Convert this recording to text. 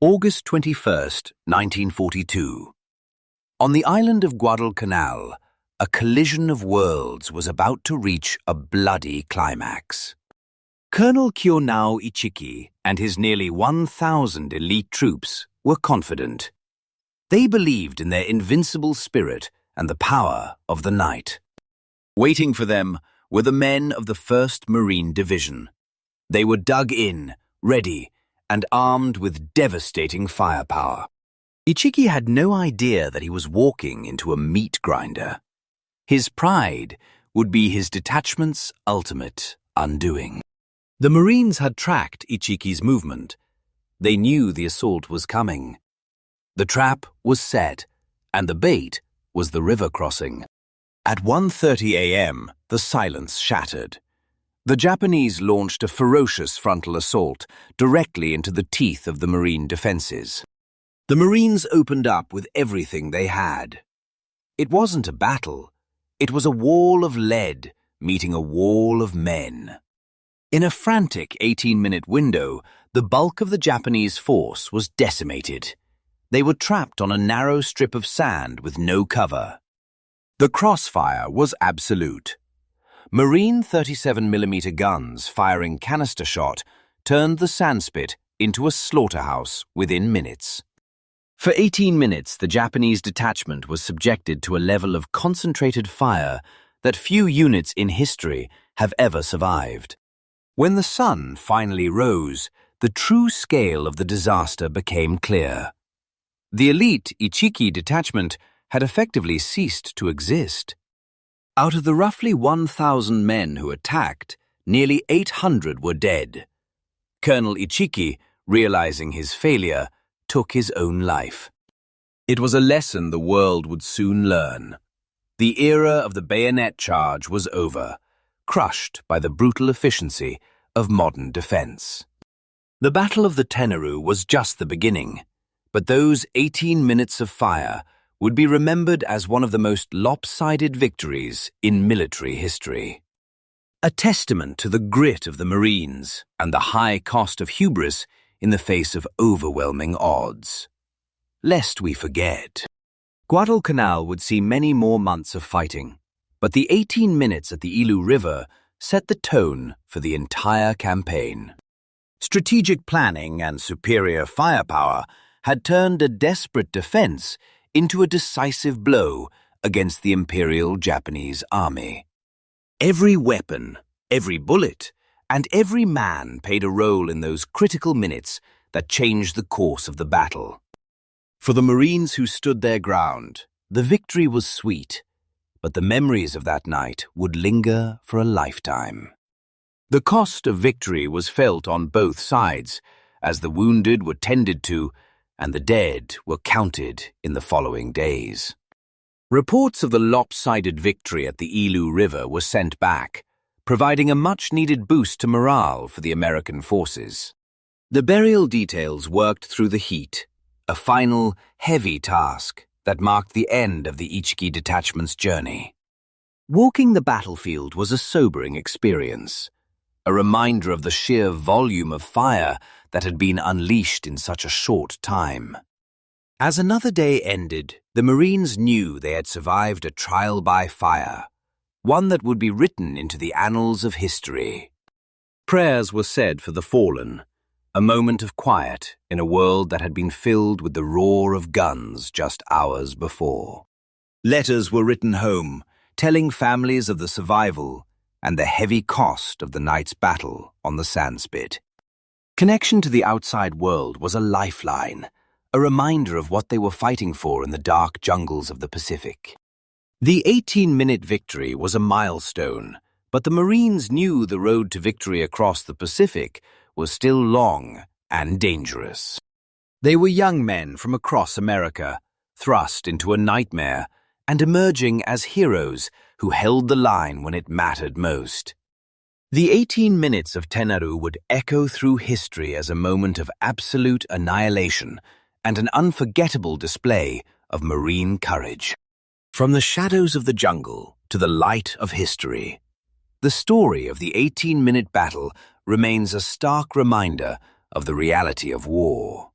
August 21st, 1942. On the island of Guadalcanal, a collision of worlds was about to reach a bloody climax. Colonel Kionao Ichiki and his nearly 1,000 elite troops were confident. They believed in their invincible spirit and the power of the night. Waiting for them were the men of the 1st Marine Division. They were dug in, ready, and armed with devastating firepower. Ichiki had no idea that he was walking into a meat grinder. His pride would be his detachment's ultimate undoing. The Marines had tracked Ichiki's movement. They knew the assault was coming. The trap was set, and the bait was the river crossing. At 1:30 a.m., the silence shattered. The Japanese launched a ferocious frontal assault directly into the teeth of the Marine defenses. The Marines opened up with everything they had. It wasn't a battle. It was a wall of lead meeting a wall of men. In a frantic 18-minute window, the bulk of the Japanese force was decimated. They were trapped on a narrow strip of sand with no cover. The crossfire was absolute. Marine 37mm guns firing canister shot turned the sandspit into a slaughterhouse within minutes. For 18 minutes, the Japanese detachment was subjected to a level of concentrated fire that few units in history have ever survived. When the sun finally rose, the true scale of the disaster became clear. The elite Ichiki detachment had effectively ceased to exist. Out of the roughly 1,000 men who attacked, nearly 800 were dead. Colonel Ichiki, realizing his failure, took his own life. It was a lesson the world would soon learn. The era of the bayonet charge was over, crushed by the brutal efficiency of modern defense. The Battle of the Tenaru was just the beginning, but those 18 minutes of fire would be remembered as one of the most lopsided victories in military history. A testament to the grit of the Marines and the high cost of hubris in the face of overwhelming odds. Lest we forget, Guadalcanal would see many more months of fighting, but the 18 minutes at the Ilu River set the tone for the entire campaign. Strategic planning and superior firepower had turned a desperate defense into a decisive blow against the Imperial Japanese Army. Every weapon, every bullet, and every man played a role in those critical minutes that changed the course of the battle. For the Marines who stood their ground, the victory was sweet, but the memories of that night would linger for a lifetime. The cost of victory was felt on both sides, as the wounded were tended to and the dead were counted in the following days. Reports of the lopsided victory at the Ilu River were sent back, providing a much-needed boost to morale for the American forces. The burial details worked through the heat, a final, heavy task that marked the end of the Ichiki detachment's journey. Walking the battlefield was a sobering experience, a reminder of the sheer volume of fire that had been unleashed in such a short time. As another day ended, the Marines knew they had survived a trial by fire, one that would be written into the annals of history. Prayers were said for the fallen, a moment of quiet in a world that had been filled with the roar of guns just hours before. Letters were written home, telling families of the survival and the heavy cost of the night's battle on the sandspit. Connection to the outside world was a lifeline, a reminder of what they were fighting for in the dark jungles of the Pacific. The 18-minute victory was a milestone, but the Marines knew the road to victory across the Pacific was still long and dangerous. They were young men from across America, thrust into a nightmare and emerging as heroes who held the line when it mattered most. The 18 minutes of Tenaru would echo through history as a moment of absolute annihilation and an unforgettable display of Marine courage. From the shadows of the jungle to the light of history, the story of the 18-minute battle remains a stark reminder of the reality of war.